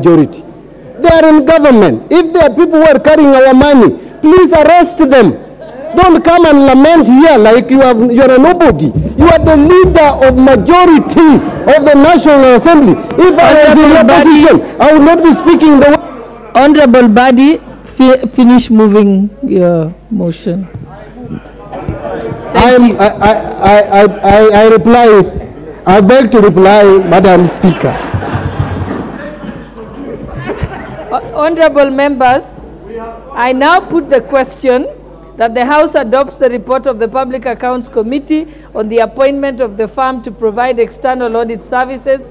majority. They are in government. If there are people who are carrying our money, please arrest them. Don't come and lament here like you are a nobody. You are the leader of majority of the National Assembly. If I was in your position, I would not be speaking the way. Honorable Badi, finish moving your motion. I beg to reply, Madam Speaker. Honorable members, I now put the question that the House adopts the report of the Public Accounts Committee on the appointment of the firm to provide external audit services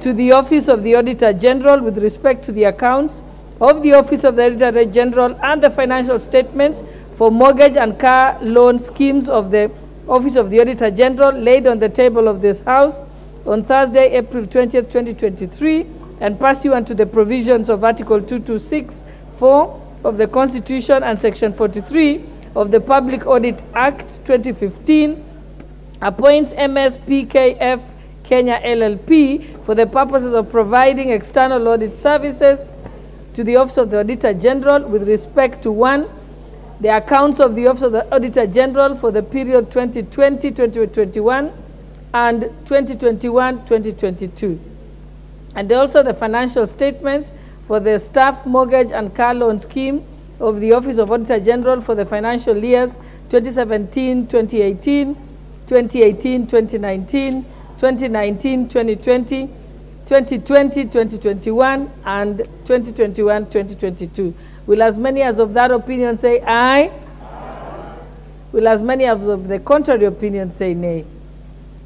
to the Office of the Auditor General with respect to the accounts of the Office of the Auditor General and the financial statements for mortgage and car loan schemes of the Office of the Auditor General laid on the table of this House on Thursday, April 20th, 2023, and pursuant to the provisions of Article 226(4) of the Constitution and Section 43 of the Public Audit Act 2015, appoints MSPKF Kenya LLP for the purposes of providing external audit services to the Office of the Auditor General with respect to 1, the accounts of the Office of the Auditor General for the period 2020-2021 and 2021-2022, and also the financial statements for the staff mortgage and car loan scheme of the Office of Auditor General for the financial years 2017-2018, 2018-2019, 2019-2020, 2020-2021, and 2021-2022. Will as many as of that opinion say aye? Will as many as of the contrary opinion say nay?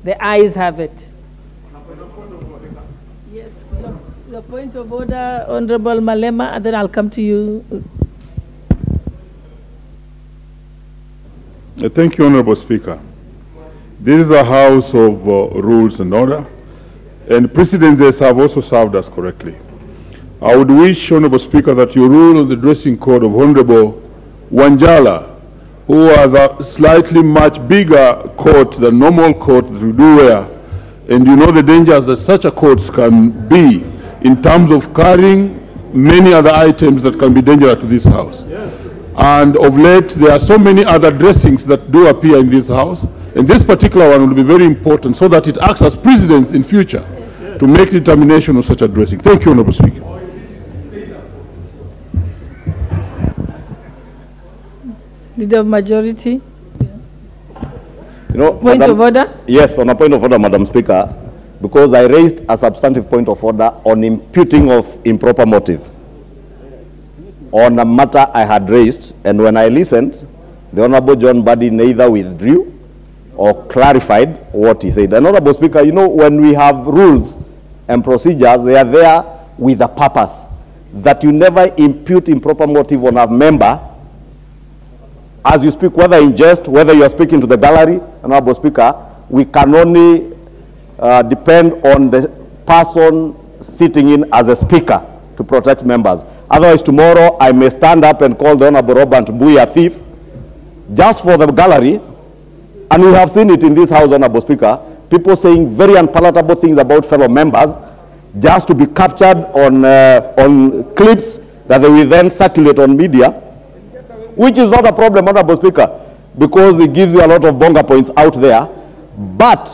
The ayes have it. Yes, your point of order, Honorable Malema, and then I'll come to you. Thank you, Honorable Speaker. This is a house of rules and order, and precedents have also served us correctly. I would wish, Honorable Speaker, that you rule on the dressing code of Honorable Wanjala, who has a slightly much bigger coat than normal coat that we do wear, and you know the dangers that such a coats can be in terms of carrying many other items that can be dangerous to this house. Yes. And of late, there are so many other dressings that do appear in this house, and this particular one will be very important so that it acts as precedents in future to make determination of such a dressing. Thank you, Honorable Speaker. Leader of Majority. You know, point of order? Yes, on a point of order, Madam Speaker, because I raised a substantive point of order on imputing of improper motive on a matter I had raised, and when I listened, the Honorable John Badi neither withdrew or clarified what he said. And Honorable Speaker, you know, when we have rules and procedures, they are there with a purpose, that you never impute improper motive on a member as you speak, whether in jest, whether you are speaking to the gallery. Honorable Speaker, we can only depend on the person sitting in as a speaker to protect members. Otherwise, tomorrow I may stand up and call the Honorable Robert Mbui a thief just for the gallery. And we have seen it in this house, Honorable Speaker, people saying very unpalatable things about fellow members just to be captured on clips that they will then circulate on media, which is not a problem, Honorable Speaker, because it gives you a lot of bonga points out there. But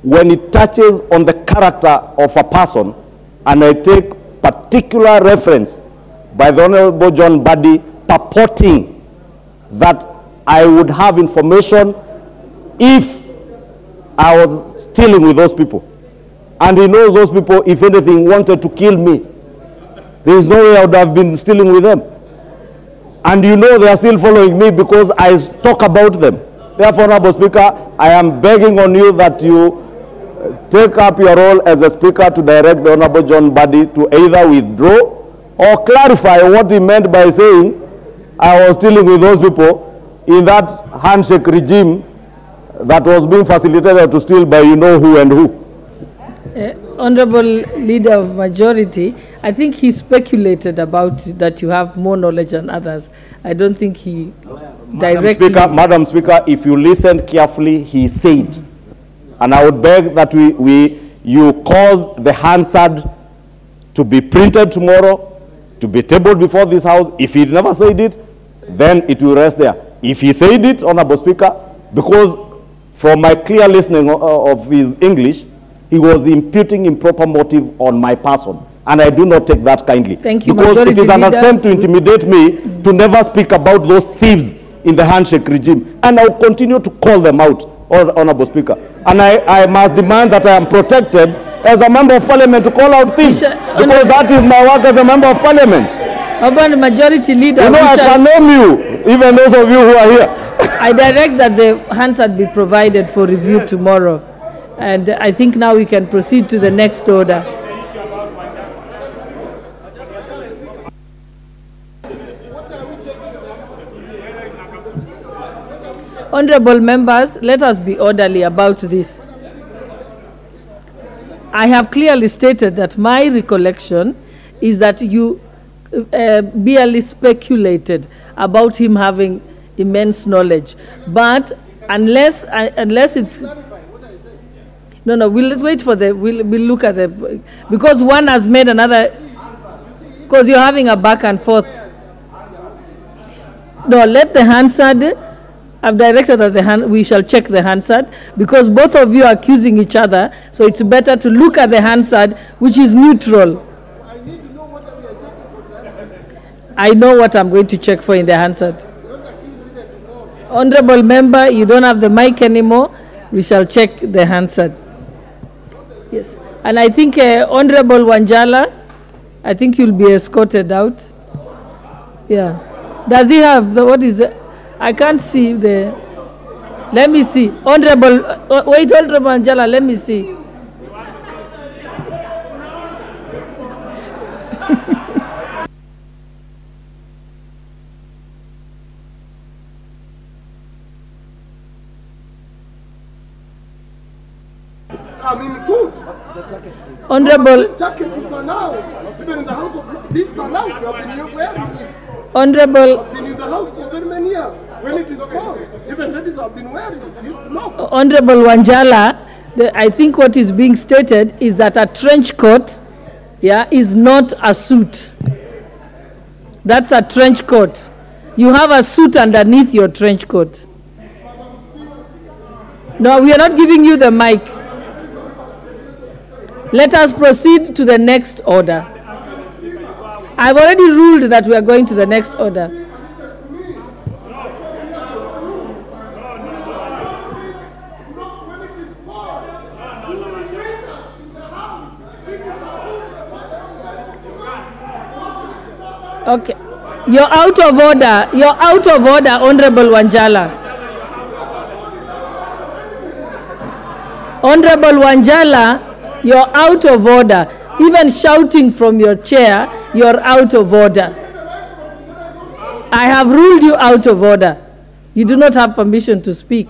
when it touches on the character of a person, and I take particular reference by the Honorable John Badi purporting that I would have information if I was stealing with those people, and he knows those people, if anything, wanted to kill me, there is no way I would have been stealing with them. And you know they are still following me because I talk about them. Therefore, Honorable Speaker, I am begging on you that you take up your role as a speaker to direct the Honorable John Badi to either withdraw or clarify what he meant by saying I was dealing with those people in that handshake regime that was being facilitated to steal by you know who and who. Honorable Leader of Majority, I think he speculated about that you have more knowledge than others. I don't think he directly... Madam Speaker, if you listen carefully, he said, and I would beg that you cause the Hansard to be printed tomorrow, to be tabled before this House. If he never said it, then it will rest there. If he said it, Honorable Speaker, because from my clear listening of his English, he was imputing improper motive on my person. And I do not take that kindly. Thank you, because it is an Leader. attempt to intimidate me to never speak about those thieves in the handshake regime. And I will continue to call them out, Honorable Speaker. And I must demand that I am protected as a member of parliament to call out thieves. Because that is my work as a member of parliament. Urban Majority Leader, you know, I can name you, even those of you who are here. I direct that the Hansard be provided for review tomorrow. And I think now we can proceed to the next order. Honorable members, let us be orderly about this. I have clearly stated that my recollection is that you barely speculated about him having immense knowledge. But unless it's... No, we'll wait for we'll look at the... Because one has made another... Because you're having a back and forth. No, let the Hansard... I've directed that we shall check the Hansard, because both of you are accusing each other, so it's better to look at the Hansard, which is neutral. I know what I'm going to check for in the Hansard. Honorable member, you don't have the mic anymore. We shall check the Hansard. Yes. And I think Honorable Wanjala, I think you'll be escorted out. Yeah. Does he have what is it? I can't see the... Let me see. Honorable... wait, Honorable Wanjala, let me see. I'm in suit. Honorable... This jacket is allowed. Even in the House of... This is allowed. We have been wearing it. Honorable... I've been in the House for very many years. When it is cold, even ladies have been wearing these clothes. Honorable Wanjala, I think what is being stated is that a trench coat, yeah, is not a suit. That's a trench coat. You have a suit underneath your trench coat. No, we are not giving you the mic. Let us proceed to the next order. I've already ruled that we are going to the next order. Okay. You're out of order. You're out of order, Honorable Wanjala. Honorable Wanjala, you're out of order. Even shouting from your chair, you're out of order. I have ruled you out of order. You do not have permission to speak.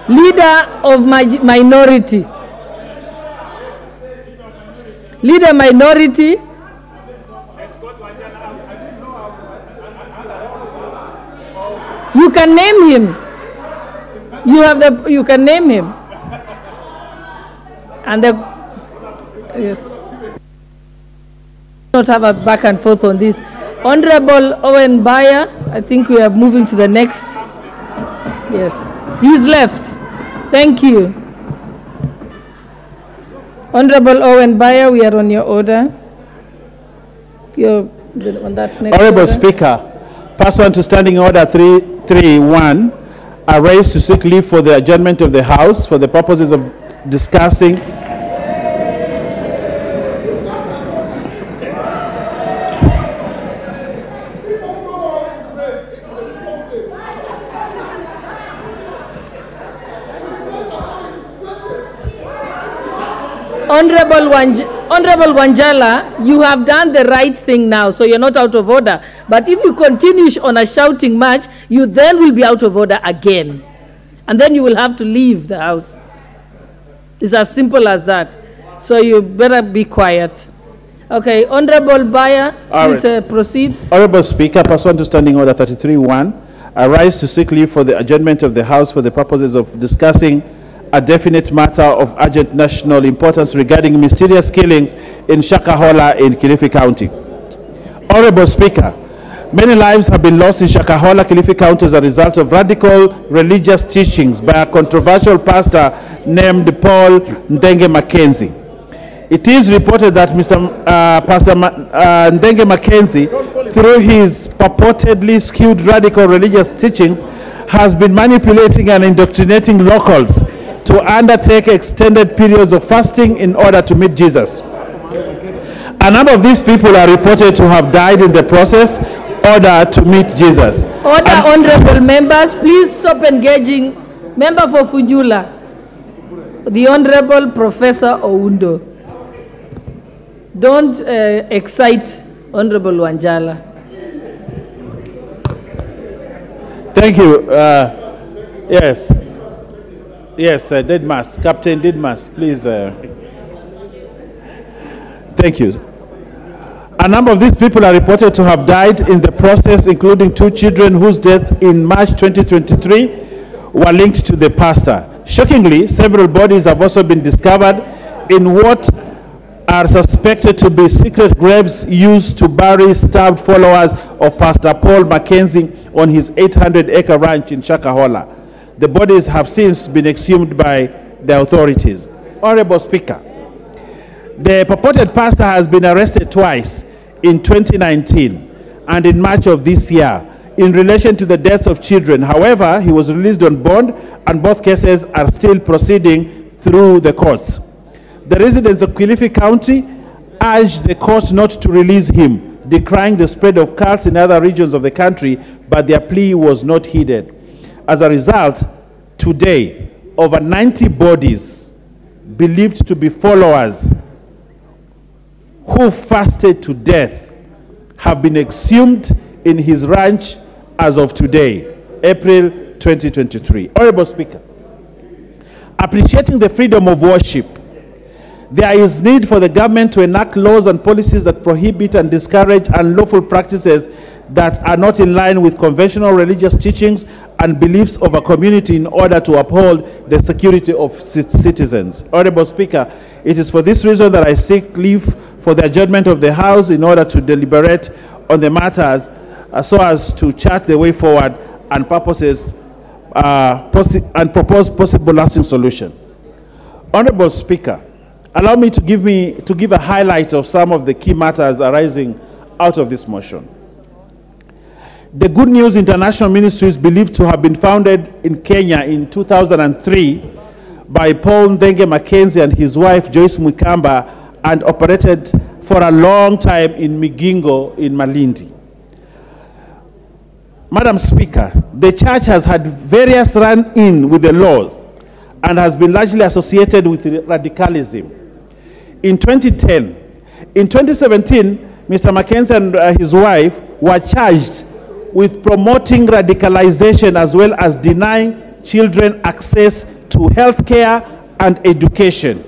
Leader of minority. Leader minority. You can name him. You can name him. And yes. Not have a back and forth on this. Honorable Owen Bayer, I think we are moving to the next. Yes. He's left. Thank you. Honorable Owen Bayer, we are on your order. You're on that next Honorable order. Speaker, pursuant to Standing Order 331, I raise to seek leave for the adjournment of the House for the purposes of discussing Honorable Wanjala, you have done the right thing now, so you're not out of order. But if you continue on a shouting match, you then will be out of order again. And then you will have to leave the House. It's as simple as that. So you better be quiet. Okay, Honorable Bayer, please proceed. Honorable Speaker, pursuant to Standing Order 33-1, I rise to seek leave for the adjournment of the House for the purposes of discussing a definite matter of urgent national importance regarding mysterious killings in Shakahola in Kilifi County. Honorable Speaker, many lives have been lost in Shakahola, Kilifi County as a result of radical religious teachings by a controversial pastor named Paul Ndenge Mackenzie. It is reported that Pastor Ndenge Mackenzie, through his purportedly skewed radical religious teachings, has been manipulating and indoctrinating locals to undertake extended periods of fasting in order to meet Jesus. A number of these people are reported to have died in the process in order to meet Jesus. Order, honorable members, please stop engaging. Member for Funjula, the Honorable Professor Oundo. Don't excite Honorable Wanjala. Thank you. Yes. Yes, Didmas, Captain Didmas, please. Thank you. A number of these people are reported to have died in the process, including 2 children whose deaths in March 2023 were linked to the pastor. Shockingly, several bodies have also been discovered in what are suspected to be secret graves used to bury starved followers of Pastor Paul Mackenzie on his 800-acre ranch in Shakahola. The bodies have since been exhumed by the authorities. Honorable Speaker, the purported pastor has been arrested twice in 2019 and in March of this year in relation to the deaths of children. However, he was released on bond and both cases are still proceeding through the courts. The residents of Kilifi County urged the court not to release him, decrying the spread of cults in other regions of the country, but their plea was not heeded. As a result, today, over 90 bodies believed to be followers who fasted to death have been exhumed in his ranch as of today, April 2023. Honorable Speaker, appreciating the freedom of worship, there is need for the government to enact laws and policies that prohibit and discourage unlawful practices that are not in line with conventional religious teachings and beliefs of a community in order to uphold the security of citizens. Honorable Speaker, it is for this reason that I seek leave for the adjournment of the House in order to deliberate on the matters so as to chart the way forward and propose possible lasting solution. Honorable Speaker, allow me to give a highlight of some of the key matters arising out of this motion. The Good News International Ministry is believed to have been founded in Kenya in 2003 by Paul Ndenge Mackenzie and his wife Joyce Mwikamba and operated for a long time in Migingo in Malindi. Madam Speaker, the church has had various run-in with the law and has been largely associated with radicalism. In 2010, in 2017, Mr. Mackenzie and his wife were charged with promoting radicalization as well as denying children access to health care and education,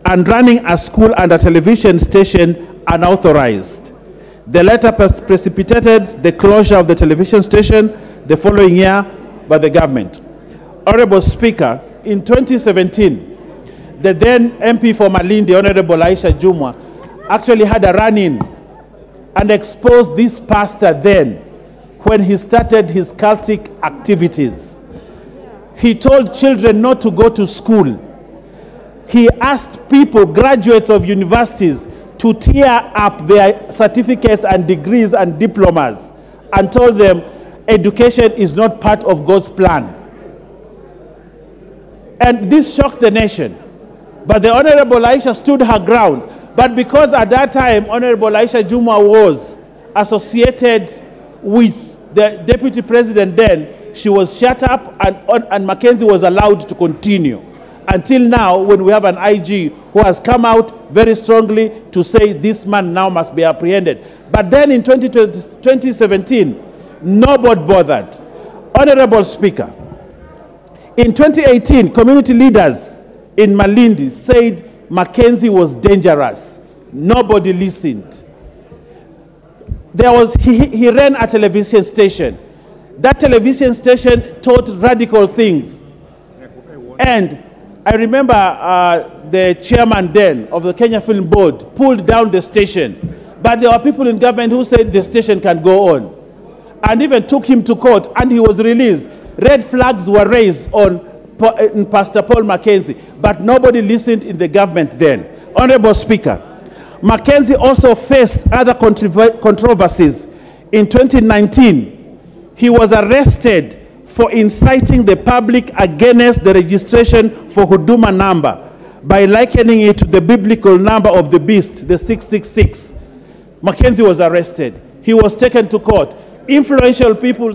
and running a school and a television station unauthorized. The latter precipitated the closure of the television station the following year by the government. Honorable Speaker, in 2017, the then MP for Malindi, Honorable Aisha Jumwa, actually had a run-in and exposed this pastor then when he started his cultic activities. He told children not to go to school. He asked people, graduates of universities, to tear up their certificates and degrees and diplomas and told them education is not part of God's plan. And this shocked the nation. But the Honorable Aisha stood her ground. But because at that time, Honorable Aisha Jumwa was associated with the Deputy President then, she was shut up and Mackenzie was allowed to continue. Until now, when we have an IG who has come out very strongly to say this man now must be apprehended. But then in 2017, nobody bothered. Honorable Speaker, in 2018, community leaders in Malindi said Mackenzie was dangerous. Nobody listened. He ran a television station. That television station taught radical things. And I remember the chairman then of the Kenya Film Board pulled down the station. But there were people in government who said the station can go on. And even took him to court, and he was released. Red flags were raised on Pastor Paul Mackenzie, but nobody listened in the government then. Honorable Speaker, Mackenzie also faced other controversies. In 2019, he was arrested for inciting the public against the registration for Huduma number by likening it to the biblical number of the beast, the 666. Mackenzie was arrested. He was taken to court. Influential people